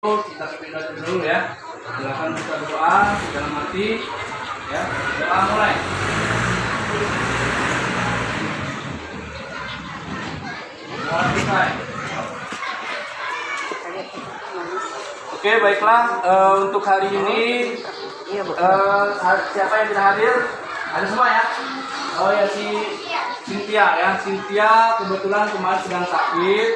Kita pindah dulu ya. Silakan kita doa dalam hati ya. Doa mulai. Doa selesai. Oke, baiklah, untuk hari ini siapa yang tidak hadir? Ada semua ya? Oh ya, si Cynthia ya. Cynthia kebetulan kemarin sedang sakit,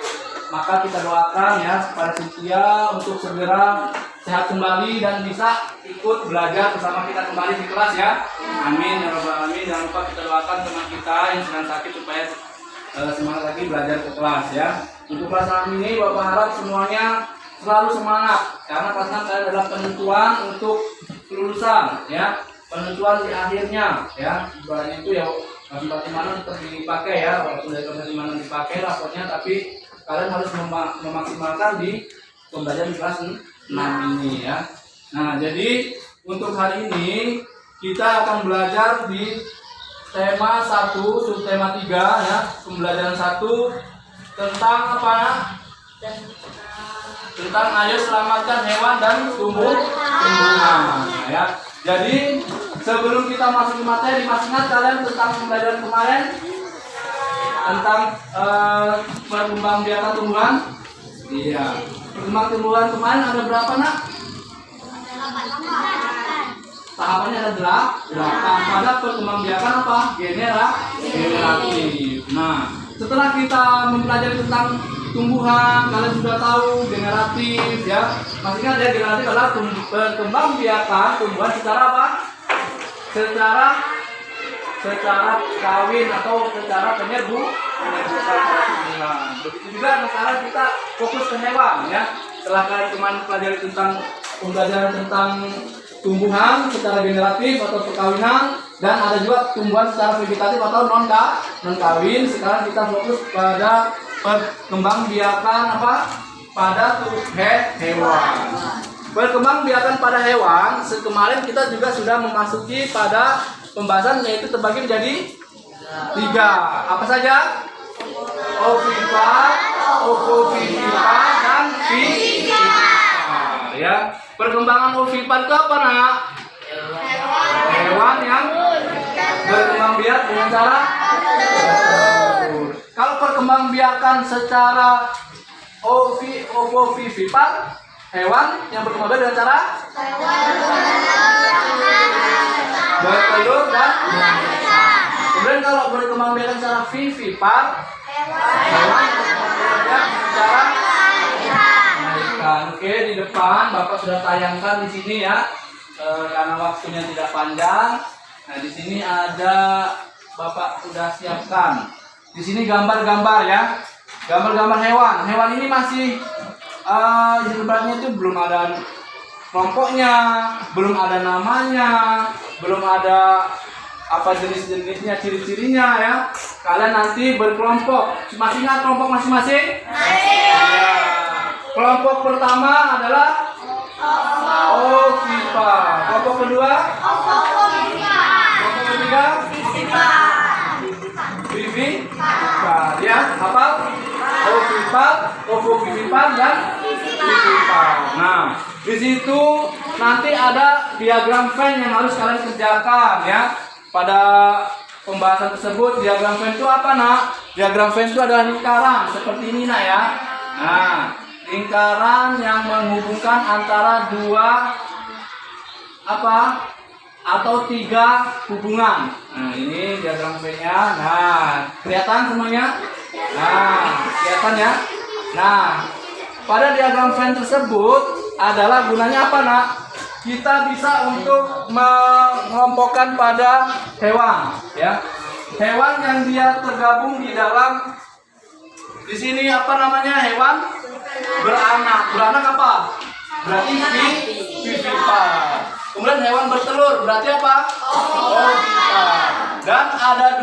maka kita doakan ya kepada Cynthia untuk segera sehat kembali dan bisa ikut belajar bersama kita kembali di kelas ya. Amin ya rabbal alamin. Jangan lupa kita doakan teman kita yang sedang sakit supaya semangat lagi belajar ke kelas ya. Untuk kelas 6 ini Bapak harap semuanya selalu semangat, karena kelas 6 adalah penentuan untuk kelulusan ya, penentuan di akhirnya ya. Ibaratnya itu ya kelas 4 tetap dipakai ya, walaupun dari kelas 5 dipakai raportnya, tapi kalian harus memaksimalkan di pembelajaran kelas 6 ini ya. Nah, jadi untuk hari ini kita akan belajar di tema 1, subtema 3 ya, pembelajaran 1 tentang apa? Tentang ayo selamatkan hewan dan tumbuhan ya. Jadi sebelum kita masuk ke materi, masih ingat kalian tentang pembelajaran kemarin tentang perkembangbiakan tumbuhan? Iya. Perkembang tumbuhan kemarin ada berapa nak? Tahapannya ada 8. Pada perkembangbiakan apa? Generatif. Nah, setelah kita mempelajari tentang tumbuhan, kalian sudah tahu generatif ya. Masih ingat ya, generatif adalah perkembangbiakan tumbuhan secara apa? Secara kawin atau secara penyerbukan tumbuhan. Begitu juga sekarang kita fokus ke hewan ya. Setelah kalian kemarin pelajari tentang pembelajaran tentang tumbuhan secara generatif atau perkawinan, dan ada juga tumbuhan secara vegetatif atau non kawin. Sekarang kita fokus pada perkembangbiakan apa? Pada hewan. Perkembangbiakan pada hewan, kemarin kita juga sudah memasuki pada pembahasan, yaitu terbagi menjadi 3. Apa saja? Ovipar, ovovivipar, dan vivipar ya. Perkembangan ovipar itu apa nak? Hewan yang berkembang biak dengan cara telur. Kalau perkembangbiakan secara ovovivipar, hewan yang berkembang biak dengan cara bertelur dan kemudian kalau berkembangbiakan secara vivipar, hewan yang berkembang biak secara melahirkan. Oke, di depan Bapak sudah tayangkan di sini ya, karena waktunya tidak panjang. Nah, di sini ada Bapak sudah siapkan. Di sini gambar-gambar ya, gambar-gambar hewan. Hewan ini masih sebenarnya itu belum ada kelompoknya, belum ada namanya, belum ada apa jenis-jenisnya, ciri-cirinya ya. Kalian nanti berkelompok. Masih ingat kelompok masing-masing? Ya. Kelompok pertama adalah ovipar. Kelompok kedua? Kelompok ketiga? Vivipar. Ya, hafal? Ovipar, ovovivipar, dan vivipar. Nah, di situ nanti ada diagram Venn yang harus kalian kerjakan ya. Pada pembahasan tersebut, diagram Venn itu apa nak? Diagram Venn itu adalah lingkaran seperti ini nak ya. Nah, lingkaran yang menghubungkan antara 2 atau 3 hubungan. Nah, ini diagram Venn-nya. Nah, kelihatan semuanya? Nah, kelihatan ya? Nah, pada diagram Venn tersebut adalah gunanya apa nak? Kita bisa untuk mengelompokkan pada hewan ya. Hewan yang dia tergabung di dalam, di sini apa namanya? Hewan beranak. Beranak apa? Berarti vivipar. Kemudian hewan bertelur berarti apa? Ovipar. Dan ada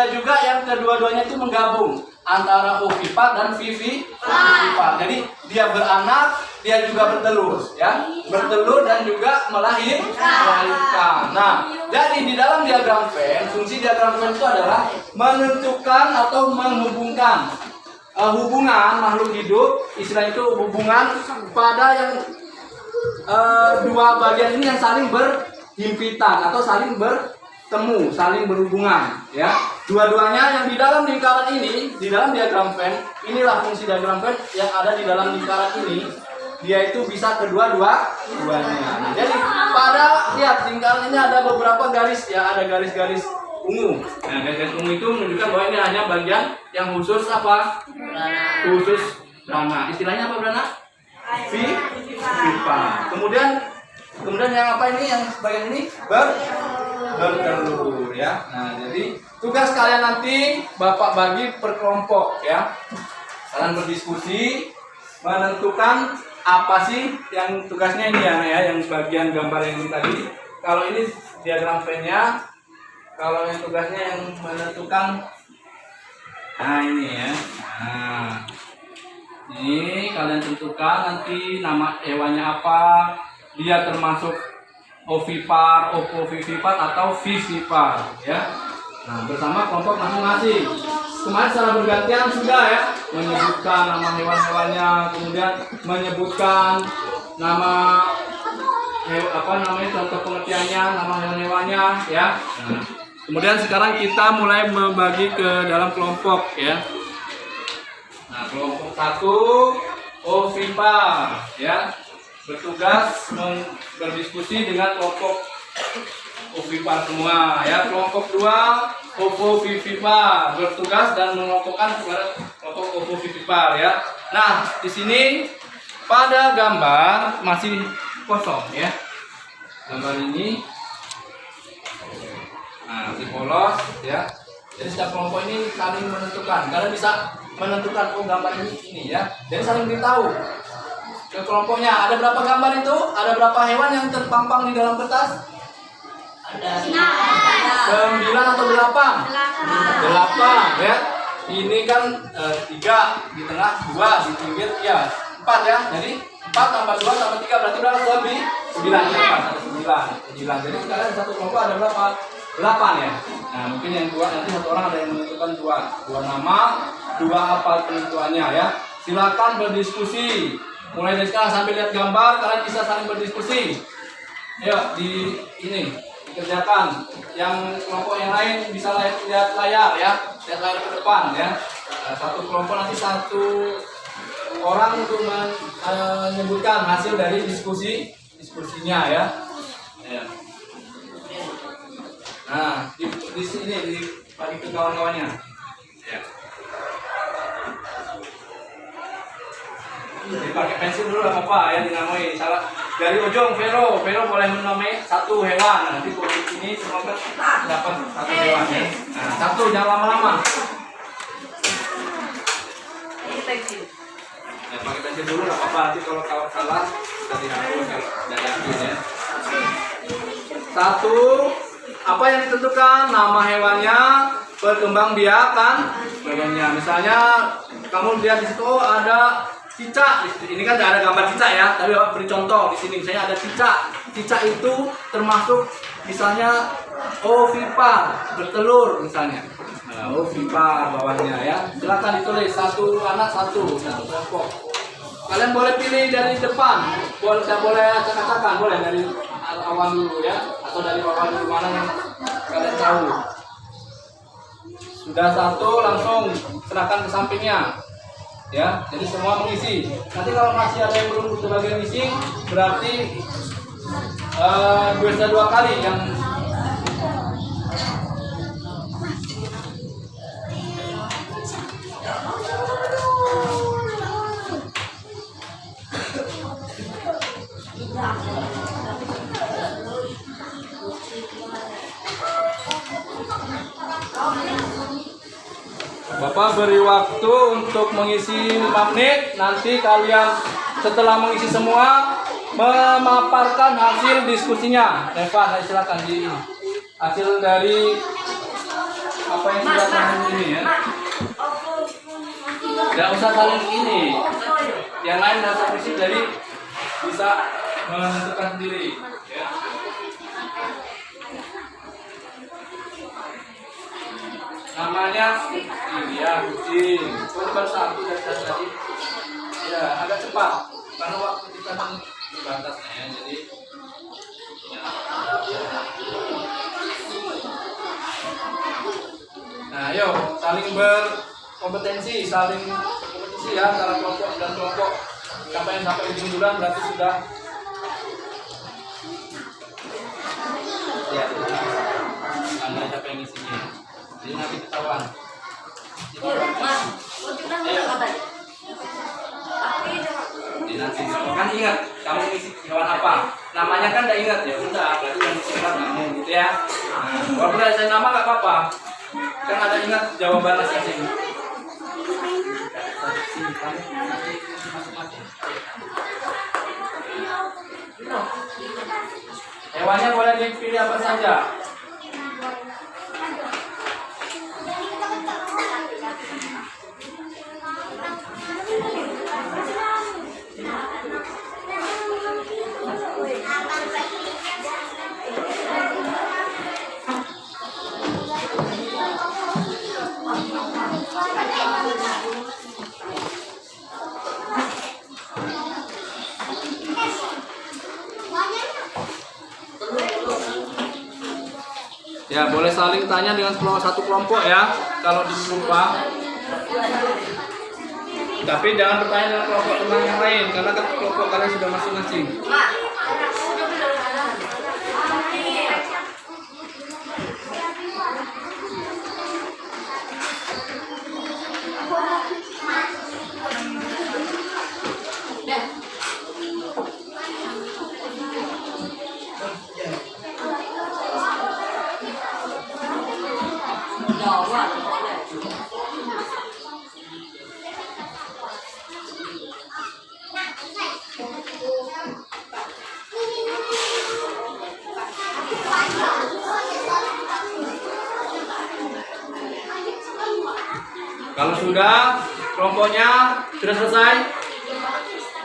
juga yang kedua-duanya itu menggabung antara ovipar dan vivipar. Jadi dia beranak, dia juga bertelur ya. Bertelur dan juga melahirkan. Nah, jadi di dalam diagram Venn, fungsi diagram Venn itu adalah menentukan atau menghubungkan hubungan makhluk hidup, istilah itu hubungan pada yang dua bagian ini yang saling berhimpitan atau saling bertemu, saling berhubungan, ya. Dua-duanya yang di dalam lingkaran ini, di dalam diagram Venn, inilah fungsi diagram Venn yang ada di dalam lingkaran ini, dia itu bisa kedua-duanya. Nah, jadi pada lihat lingkaran ini ada beberapa garis, ya, ada garis-garis ungu. Nah, garis ungu itu menunjukkan bahwa ini hanya bagian yang khusus apa? Khusus Brana. Istilahnya apa Brana? Vipa. Kemudian yang apa ini? Yang bagian ini bertelur, ya. Nah, jadi tugas kalian nanti Bapak bagi per kelompok, ya. Kalian berdiskusi menentukan apa sih yang tugasnya ini, ya, yang bagian gambar yang ini tadi. Kalau ini diagram Venn-nya, kalau yang tugasnya yang menentukan, nah ini ya. Nah, ini kalian tentukan nanti nama hewannya apa, dia termasuk ovipar, opovivipar atau vivipar, ya. Nah, bersama kelompok masing-masing. Kemarin secara bergantian sudah, ya, menyebutkan nama hewan-hewannya, kemudian menyebutkan nama apa namanya, contoh pengertiannya, nama hewan-hewannya, ya. Nah, kemudian sekarang kita mulai membagi ke dalam kelompok, ya. Nah, kelompok 1 ovipar, ya, bertugas berdiskusi dengan kelompok ovipar semua, ya. Kelompok 2 ovovivipar bertugas dan mengelompokkan kepada kelompok ovovivipar, ya. Nah, di sini pada gambar masih kosong, ya. Gambar ini masih polos, ya. Jadi setiap kelompok ini saling menentukan. Kalian bisa menentukan gambar ini, ya. Jadi saling beritahu ke kelompoknya. Ada berapa gambar itu? Ada berapa hewan yang terpampang di dalam kertas? Ada 9 atau 8? 8, ya. Ini kan 3 di tengah, 2 di pinggir, ya. 4, ya. Jadi 4 tambah 2 tambah 3 berarti berapa? Lebih 9, ya. 9. Jadi sekarang satu kelompok ada berapa? 8, ya. Nah, mungkin yang 2 nanti satu orang ada yang menentukan 2 nama, 2 apa penentuannya, ya. Silakan berdiskusi. Mulai dari sekarang sampai lihat gambar, kalian bisa saling berdiskusi. Ayo di ini dikerjakan. Yang kelompok yang lain bisa lihat layar, ya. Lihat layar ke depan, ya. Satu kelompok nanti satu orang untuk menyebutkan hasil dari diskusinya, ya. Ya. Nah, di sini bagi ke kawan-kawannya. Ya. Dipakai pensil dulu apa ya, dinamai. Salah dari ujung Vero boleh menamai satu hewan. Nanti di sini semoga dapat satu hewan, ya. Nah, satu jangan lama-lama. Ya, pakai pensil dulu nggak apa-apa. Nanti kalau salah kita dihapus kalau tidak yakin, ya. Satu. Apa yang ditentukan? Nama hewannya, perkembangbiakan badannya. Misalnya kamu lihat di situ, oh, ada cicak. Ini kan tidak ada gambar cicak, ya, tapi beri contoh di sini. Misalnya ada cicak. Cicak itu termasuk misalnya ovipar, bertelur misalnya. Nah, ovipar bawahnya, ya. Silakan ditulis satu anak satu kelompok. Kalian boleh pilih dari depan, boleh acak-acakan, boleh dari awal dulu, ya, atau dari bawah dulu, mana yang kalian tahu. Sudah satu langsung serahkan ke sampingnya, ya. Jadi semua mengisi. Nanti kalau masih ada yang belum sebagian isi, berarti bisa 2 kali yang Bapak beri waktu untuk mengisi 5 menit. Nanti kalian setelah mengisi semua memaparkan hasil diskusinya. Evan, silakan di hasil dari apa yang sudah kamu ini, ya. Tidak usah saling ini. Yang lain hasil fisik dari bisa menentukan sendiri, ya. Namanya kucing, ya kucing. Ini baru satu dari tadi. Ya, agak cepat karena waktu kita terbatasnya, jadi ya. Nah, ayo saling berkompetensi, saling kompetisi ya antara kelompok dan kelompok. Siapa yang sampai ujung duluan berarti sudah. Ya, Anda siapa yang isinya. Jadi nanti ketahuan. Nanti kan ingat kamu isi hewan apa, namanya kan udah ingat ya, udah berarti yang disingkat kamu gitu ya. Nah, walaupun ada nama nggak apa-apa, kan ada ingat jawaban masing-masing. Hewannya boleh dipilih apa saja. Ya, boleh saling tanya dengan satu kelompok ya, kalau lupa. Tapi jangan bertanya dengan kelompok teman yang lain, karena kan kelompok kalian sudah masing-masing. Kalau sudah kelompoknya sudah selesai,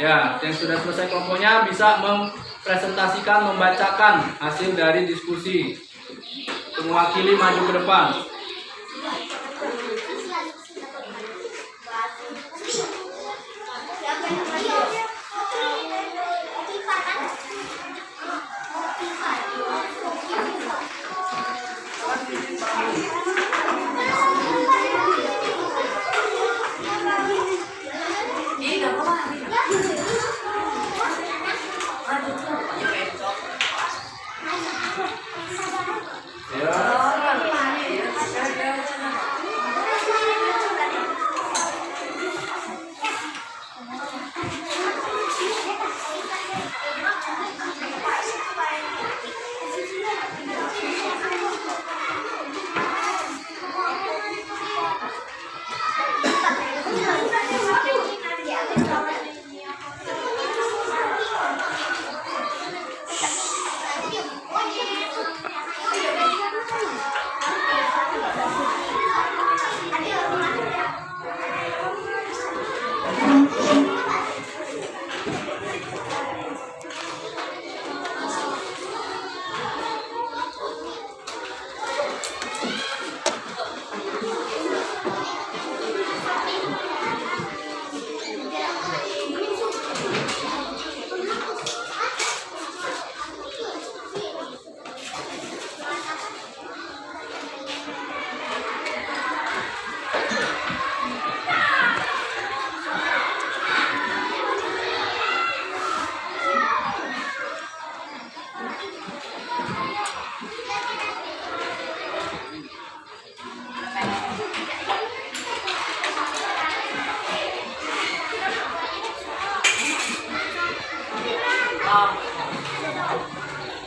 ya, yang sudah selesai kelompoknya bisa mempresentasikan, membacakan hasil dari diskusi, mewakili maju ke depan.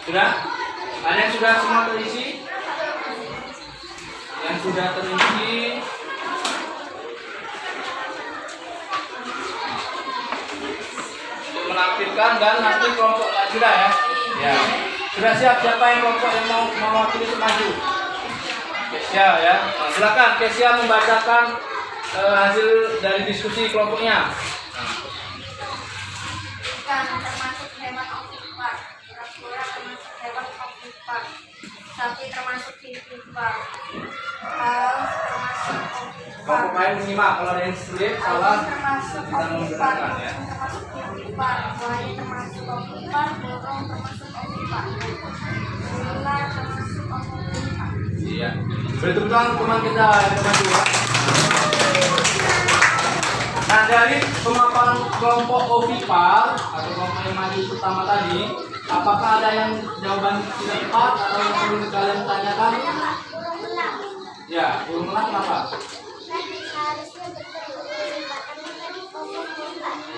Sudah? Ada yang sudah semua terisi? Yang sudah terisi untuk menampilkan dan nanti kelompok sudah ya? Ya. Sudah siap siapa yang kelompok yang mau mewakili maju? Kesia ya. Nah, silakan Kesia membacakan hasil dari diskusi kelompoknya. Termasuk hewan ovipar, kura-kura termasuk hewan ovipar. sapi termasuk vivipar. Paus termasuk ovipar. Kalau pemain menyimak, kalau ada yang sulit salah termasuk kita ovipar. menggunakan ya. Termasuk vivipar. Buaya termasuk ovipar. Burung termasuk ovipar. Ular termasuk ovipar. Iya. Beri tepuk tangan teman kita yang kedua. Nah, dari pemaparan kelompok ovipar atau kelompok yang maju pertama tadi, apakah ada yang jawaban tidak tepat atau yang perlu kalian tanyakan? Ya, burung elang apa?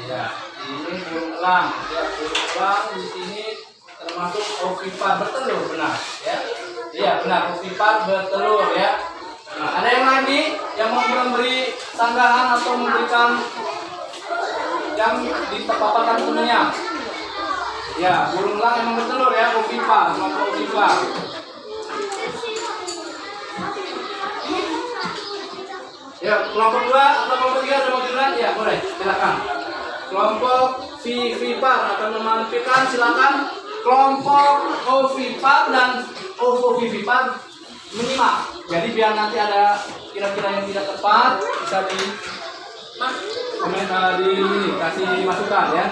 Ya, ini burung elang. Ya, burung elang di sini termasuk ovipar bertelur, benar? Ya, iya benar, ovipar bertelur ya. Nah, ada yang lagi yang mau memberi sanggahan atau memberikan yang dipaparkan temennya? Ya, burung elang emang bertelur ya, ovipar, kelompok ovipar. Ya, kelompok 2 atau kelompok 3 ada mau bilang? Ya, boleh, silakan. Kelompok vivipar akan memampirkan, silakan. Kelompok ovipar dan ovovivipar menyimak. Jadi biar nanti ada kira-kira yang tidak tepat bisa di komentar di ini kasih masukan ya.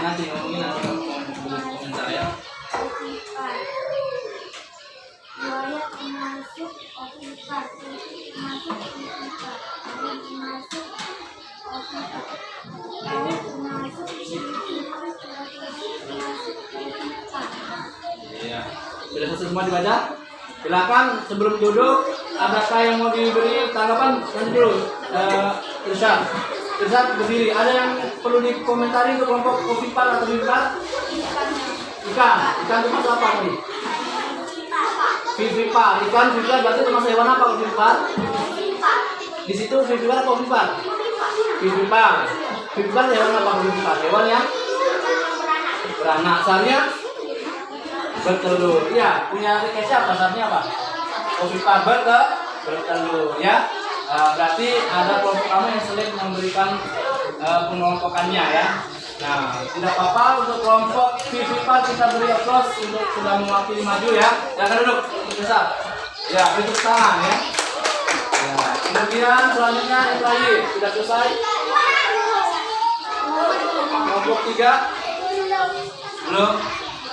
Nanti ngomongin nanti komentar ya. Buaya termasuk ovipar. Termasuk ovipar. Termasuk ovipar. Paus termasuk vivipar. Termasuk ovipar. Iya. Sudah selesai semua dibaca? Silakan sebelum duduk, adakah yang mau diberi tanggapan? Nanti dulu. Irsyad berdiri. Ada yang perlu dikomentari untuk kelompok ovipar atau vivipar? Ikan itu masuk apa nih? Vivipar. Ikan vivipar berarti termasuk hewan apa vivipar? Di situ vivipar apa ovipar? Vivipar. Vivipar hewan apa vivipar? Hewan yang beranak. Asalnya bertelur. Ya, punya siapa? Asalnya apa? Ovipar bertelur ya. Berarti ada kelompok kamu yang sulit memberikan pengelompokannya ya. Nah, tidak apa-apa untuk kelompok vivipar kita beri applause untuk sudah mewakili maju ya. Jangan duduk, besar. Ya, bentuk tangan ya. Ya. Kemudian selanjutnya yang terakhir sudah selesai. Kelompok 3 belum.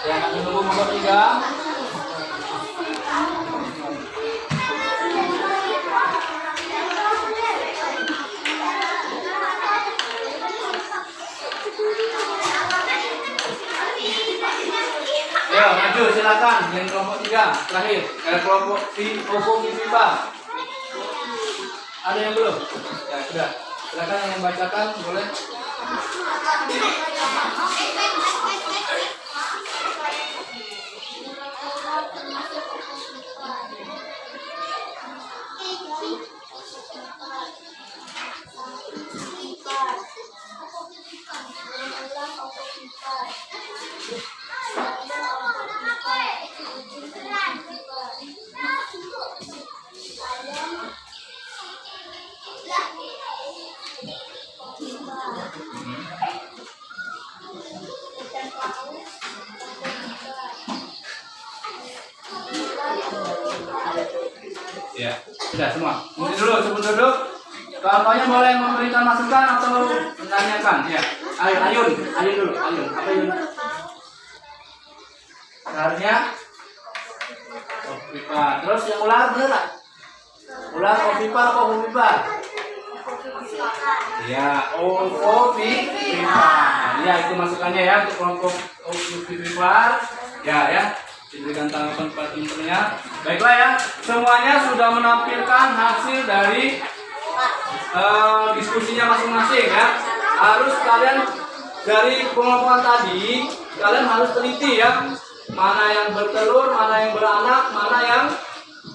Ya, akan menunggu kelompok 3. Ya, maju silakan yang kelompok 3 terakhir. Kelompok ovovivipar. Ada yang belum? Ya, sudah. Silakan yang bacakan boleh. Ya, sudah semua. Mungkin dulu sebelum duduk. Contohnya boleh memberikan masukan atau menanyakan. Ya, Ayun dulu. Ayun, apa Ayun? Seharusnya ovipar. Terus yang ular bener nggak? Ular ovipar apa ovipar? Ya, ovipar. Ya, itu masukannya ya untuk kelompok ovipar. Ya. Diberikan tanggapan pada pinternya. Baiklah ya, semuanya sudah menampilkan hasil dari diskusinya masing-masing ya. Harus kalian dari pengelompokan tadi, kalian harus teliti ya. Mana yang bertelur, mana yang beranak, mana yang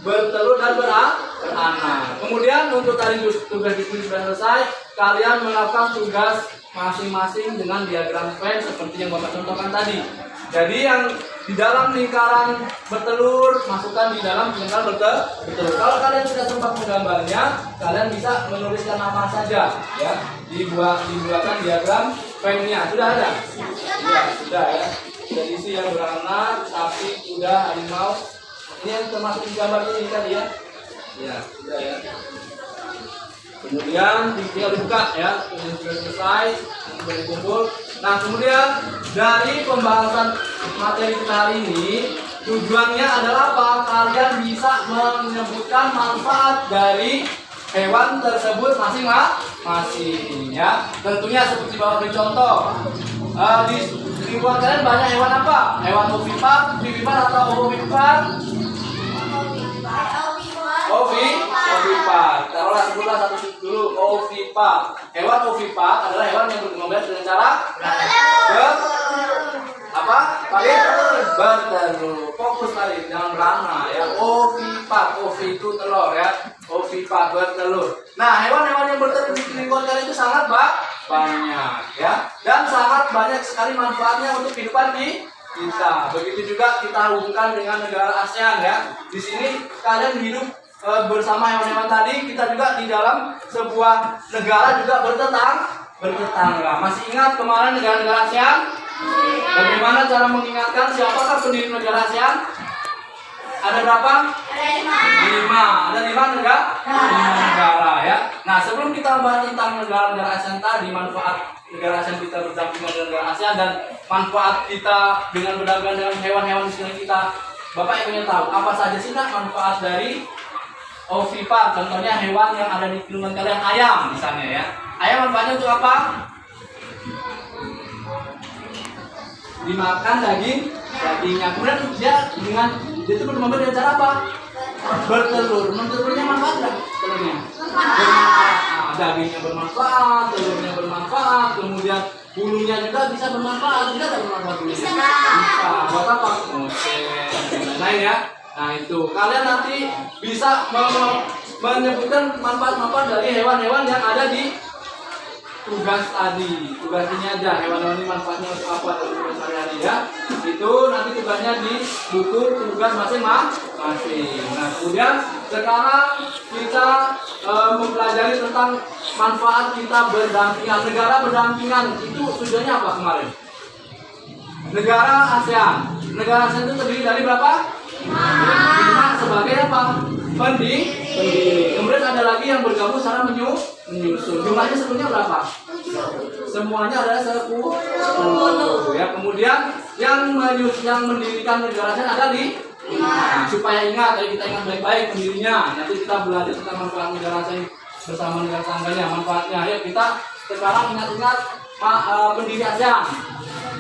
bertelur dan beranak. Kemudian untuk tadi tugas diskusi sudah selesai, kalian melakukan tugas masing-masing dengan diagram Venn seperti yang Bapak contohkan tadi. Jadi yang di dalam lingkaran bertelur masukkan di dalam lingkaran bertelur. Kalau kalian sudah sempat menggambarnya, kalian bisa menuliskan nama saja, ya. Dibuatkan diagram frame-nya. Sudah ada? Iya, sudah ya. Sudah diisi yang beranak, sapi, kuda, harimau. Ini yang termasuk di gambar ini tadi ya. Iya, sudah ya. Kemudian tinggal dibuka ya, kemudian sudah selesai, sudah dikumpul. Nah, kemudian dari pembahasan materi kita hari ini, tujuannya adalah apa? Kalian bisa menyebutkan manfaat dari hewan tersebut masing-masing ya. Tentunya seperti bawah contoh. Di lingkungan kalian banyak hewan apa? Hewan ovipar atau ovipar? Ovipar. Taruhlah sebutlah satu dulu. Ovipar. Hewan ovipar adalah hewan yang berkembang biak dengan cara bertelur. Fokus tadi, jangan berana ya. Ovipar. Ovi itu telur ya. Ovipar bertelur. Nah, hewan-hewan yang bertelur di lingkungan kalian itu sangat banyak ya. Dan sangat banyak sekali manfaatnya untuk kehidupan kita. Begitu juga kita hubungkan dengan negara ASEAN ya. Di sini kalian hidup bersama hewan-hewan tadi, kita juga di dalam sebuah negara juga bertetangga. Masih ingat kemarin negara-negara ASEAN? Bagaimana cara mengingatkan siapakah pendiri negara ASEAN? Ada berapa? Ada 5 negara ya. Nah, sebelum kita membahas tentang negara-negara ASEAN tadi, manfaat negara ASEAN kita berdampingan dengan negara ASEAN dan manfaat kita dengan berdagang dengan hewan-hewan di sekitar kita, Bapak ingin tahu apa saja sih manfaat dari ovipar? Contohnya hewan yang ada di lingkungan kalian, ayam misalnya ya. Ayam manfaatnya untuk apa? Dimakan dagingnya. Kemudian dia itu berkembang dengan cara apa? Bertelur. Telurnya manfaat nggak? Telurnya bermanfaat. Dagingnya bermanfaat, telurnya bermanfaat, kemudian bulunya juga bisa bermanfaat. Bisa nggak bermanfaat bulunya? Bisa. Buat apa? Lain ya. Nah itu, kalian nanti bisa menyebutkan manfaat-manfaat dari hewan-hewan yang ada di tugas tadi. Tugas ini aja, hewan-hewan ini manfaatnya untuk apa dalam tugas sehari-hari ya. Itu nanti tugasnya di buku tugas masing-masing. Nah kemudian sekarang kita mempelajari tentang manfaat kita berdampingan. Negara berdampingan itu tujuannya apa kemarin? Negara ASEAN. Negara ASEAN itu terdiri dari berapa? 5 sebagai apa? Pendiri. Kemudian ada lagi yang bergabung secara menyusun. Jumlahnya sebetulnya berapa? Semuanya adalah 10 ya. Kemudian yang mendirikan negara ASEAN ada di 5. Supaya ingat, kita ingat baik-baik pendirinya. Nanti kita belajar tentang manfaat negara ASEAN bersama negara tangganya, manfaatnya. Ayo kita sekarang ingat-ingat pendiri ASEAN.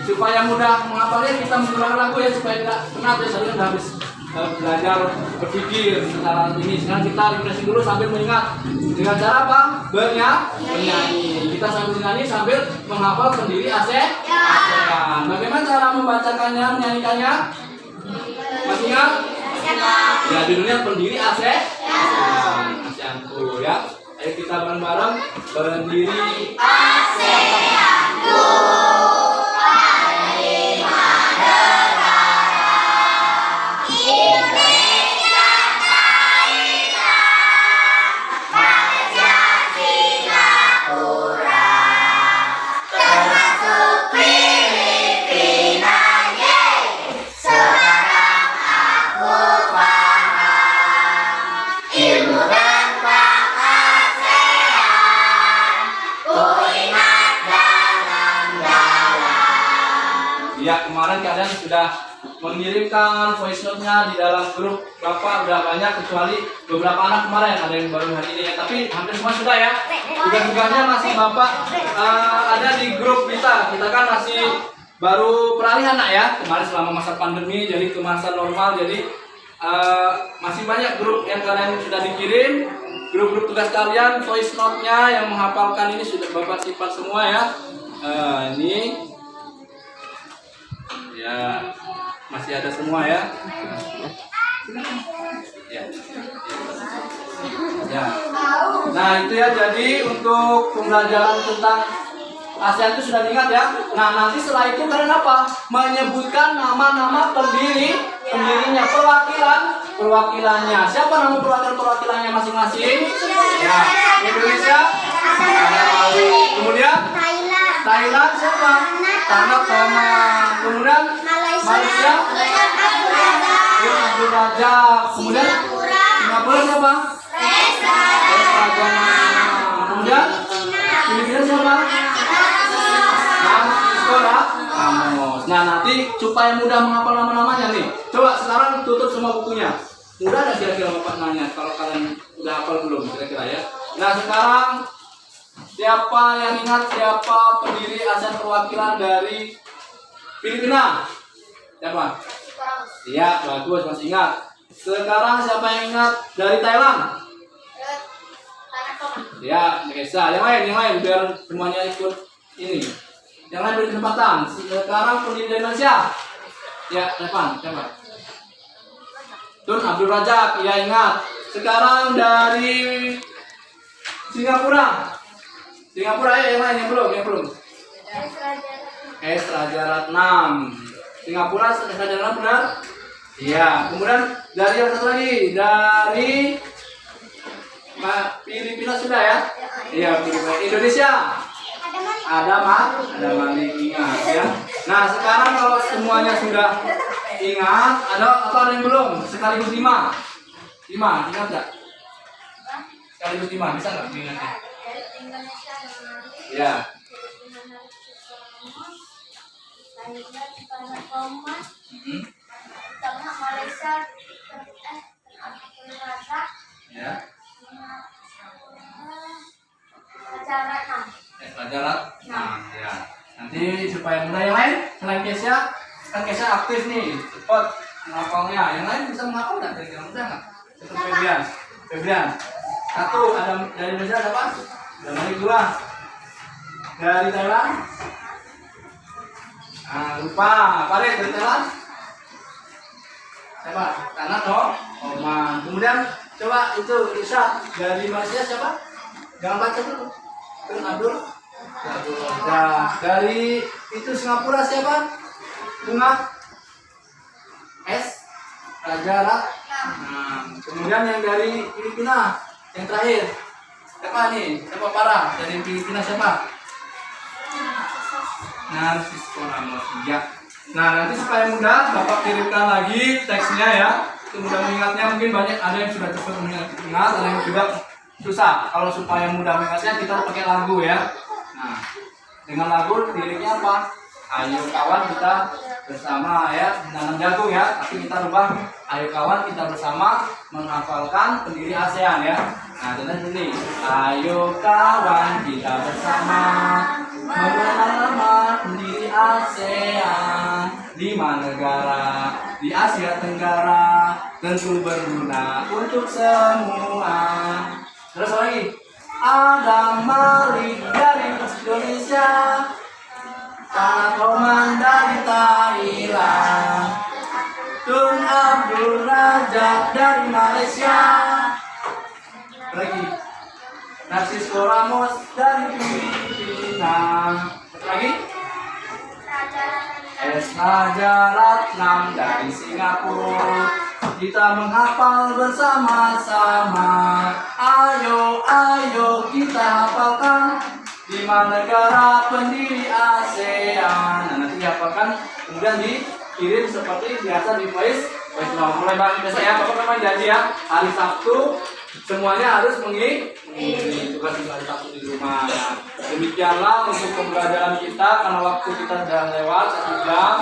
Supaya mudah menghafalnya, kita menggunakan lagu ya supaya tidak penat ya. Saya sudah habis belajar berpikir secara ini. Sekarang kita refreshing dulu sambil mengingat dengan cara apa? Bernyanyi. Kita sambil menyanyi sambil menghafal pendiri ASEAN. Bagaimana cara membacakannya, menyanyikannya? Masih ingat? Ya, judulnya pendiri ASEAN. ASEAN dulu ya. Ayo kita bareng-bareng pendiri ASEAN. Ya, kemarin kalian sudah mengirimkan voice note-nya di dalam grup Bapak udah banyak, kecuali beberapa anak kemarin ada yang baru hari ini ya, tapi hampir semua sudah ya. Tugas-tugasnya masih Bapak ada di grup kita kan masih baru peralihan nak ya, kemarin selama masa pandemi jadi ke masa normal, jadi masih banyak grup yang kalian sudah dikirim, grup-grup tugas kalian, voice note-nya yang menghafalkan ini sudah Bapak simpan semua ya. Ini ya masih ada semua ya. Ya. Nah itu ya, jadi untuk pembelajaran tentang ASEAN itu sudah diingat ya. Nah, nanti setelah itu kalian apa? Menyebutkan nama-nama pendirinya, perwakilannya. Siapa nama perwakilannya masing-masing? Ya, Indonesia, ada Malaysia. Kemudian Thailand siapa? Tanah Toman. Kemudian Malaysia, Abdul Razak. Kemudian Singapura siapa? Kemudian Filipina siapa? Ramos. Nah, nanti supaya mudah menghafal nama-namanya nih. Coba sekarang tutup semua bukunya. Mudah nggak kira-kira Bapak nanya kalau kalian udah hafal belum kira-kira ya? Nah, sekarang siapa yang ingat siapa pendiri ASEAN perwakilan dari Filipina? Siapa? Iya, bagus, masih ingat. Sekarang siapa yang ingat dari Thailand? Ya, Nesa. Yang lain biar semuanya ikut ini. Yang lain beri kesempatan. Sekarang pendiri dari Indonesia. Ya, Revan, siapa? Tun Abdul Razak, ya ingat. Sekarang dari Singapura. Yang lain yang belum. S. Raja Ratnam. Singapura S. Raja Ratnam benar? Iya. Kemudian dari yang satu lagi dari Filipina sudah ya? Iya, Filipina. Indonesia. Ada Malik ingat ya. Nah, sekarang kalau semuanya sudah ingat, ada yang belum? Sekaligus 5. Ingat nggak? Sekaligus 5, bisa nggak mengingatnya? Ya. Ya. Pelajaran. Nah, ya. Nanti supaya mudah yang lain, selain Kesya, kan Kesya aktif nih, cepat menghafalnya. Yang lain bisa menghafal nggak? Kira-kira mudah nggak? Seperti Febrian. Satu ada dari Indonesia ada apa? Dari dua. Dari Thailand. Nah, lupa. Farid dari Thailand. Siapa? Tanah dong. Oman. Kemudian coba itu Isyad dari Malaysia siapa? Jangan baca dulu. Tun Abdul. Nah, dari itu Singapura siapa? Bunga S. Raja Rat. Nah, kemudian yang dari Filipina yang terakhir siapa nih? Siapa parah dari Filipina siapa? Narcisco Ramos. Ya. Nah, nanti supaya mudah Bapak kirimkan lagi teksnya ya. Itu mudah mengingatnya, mungkin banyak ada yang sudah cepat mengingat, ada yang juga susah. Kalau supaya mudah mengingatnya kita pakai lagu ya. Nah, dengan lagu liriknya apa? Ayo kawan kita bersama ya, menanam jagung ya. Tapi kita rubah, ayo kawan kita bersama menghafalkan pendiri ASEAN ya. Nah, contohnya ini, ayo kawan kita bersama mengenal nama pendiri ASEAN. 5 negara di Asia Tenggara tentu berguna untuk semua. Terus lagi, ada Malik dari Indonesia, Tanah Toman dari Thailand, Tun Abdul Razak dari Malaysia, lagi Narcisco Ramos dari Filipina, lagi S. Raja Ratnam dari Singapura. Kita menghafal bersama-sama. Ayo kita hafalkan 5 negara pendiri ASEAN. Nah, nanti dihafalkan, kemudian dikirim seperti biasa di voice note. Mulai biasa ya, Bapak memang janji ya, hari Sabtu semuanya harus mengikuti tugas di hari Sabtu di rumah. Nah, demikianlah untuk pembelajaran kita, karena waktu kita sudah lewat 1 jam.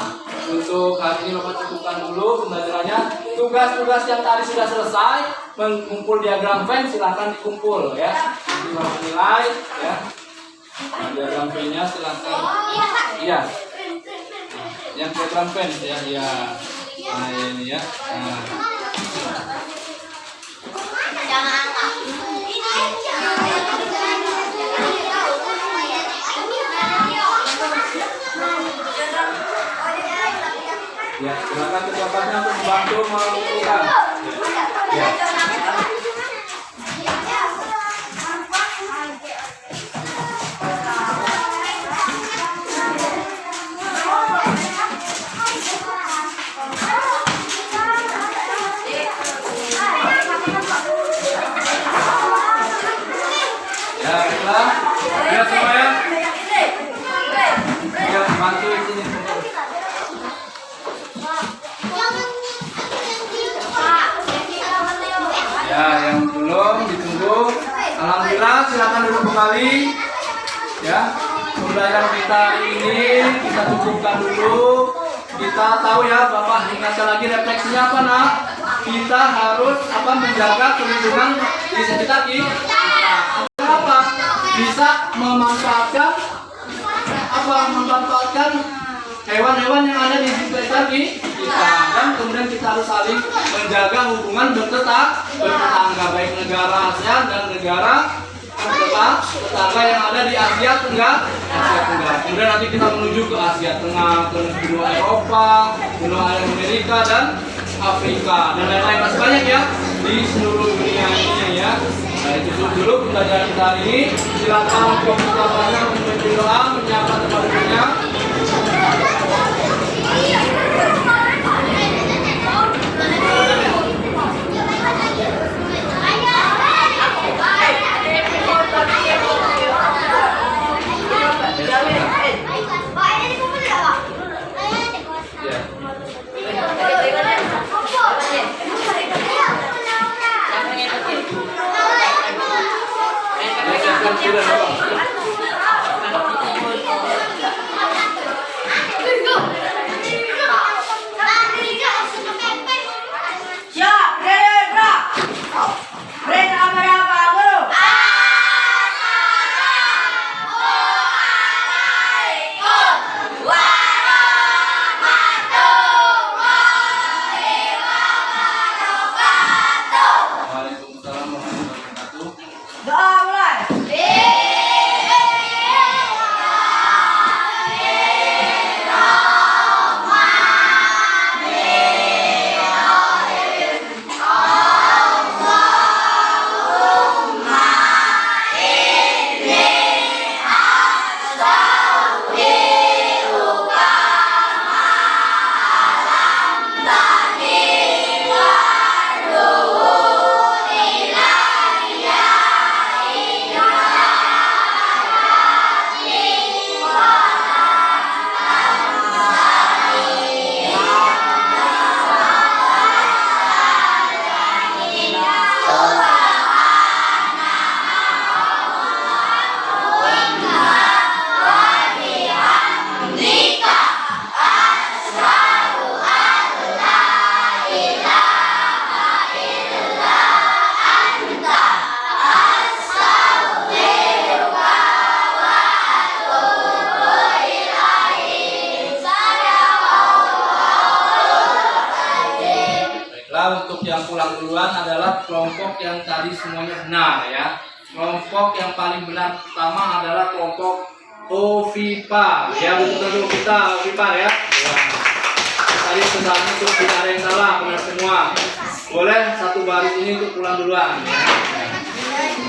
Untuk hari ini Bapak cukupkan dulu pembelajarannya. Tugas-tugas yang tadi sudah selesai, mengumpul diagram Venn silahkan dikumpul ya. Nanti Bapak nilai ya. Nah, diagram Venn-nya silahkan. Iya. Yang diagram Venn ya, ya. Nah, ini ya. Nah. Ya, silakan ketua-ketuanya untuk membantu mengumpulkan. Ya. Ya, baiklah. Lihat semua ya. Ya, bantu di sini. Ya, yang belum ditunggu. Alhamdulillah, silakan duduk kembali. Ya, pembelajaran kita ini kita cukupkan dulu. Kita tahu ya, Bapak ingatkan lagi refleksinya apa nak? Kita harus menjaga kelindungan diri kita. Kenapa? Bisa memanfaatkan memanfaatkan hewan-hewan yang ada di sekitar kita, dan kemudian kita harus saling menjaga hubungan bertetangga baik negara ASEAN dan negara tetangga yang ada di Asia Tenggara. Kemudian nanti kita menuju ke Asia Tengah, ke benua Eropa, benua Amerika dan Afrika dan lain-lain masih banyak ya di seluruh dunia ini ya. Nah, itu dulu pembelajaran kita hari ini. Silakan untuk kita banyak berdoa menyapa teman-temannya. Untuk yang pulang duluan adalah kelompok yang tadi semuanya benar ya. Kelompok yang paling benar pertama adalah kelompok ovipar ya, betul-betul kita ovipar ya. Tadi sebenarnya itu tidak ada yang salah, benar semua. Boleh satu baris ini untuk pulang duluan ya.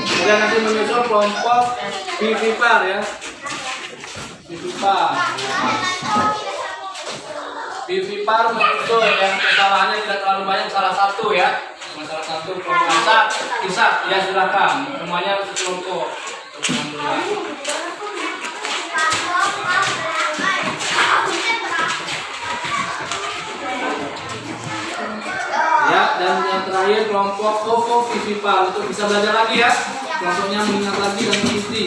Kemudian nanti menyusul kelompok vivipar ya. Vivipar. Vivipar menyusul yang kesalahannya tidak terlalu banyak, salah satu ya. Cuma salah satu kelompok Isat ya, silakan. Semuanya sekelompok. Ya, dan yang terakhir kelompok ovipar untuk bisa belajar lagi ya. Kelompoknya mengingat lagi dan mengikuti.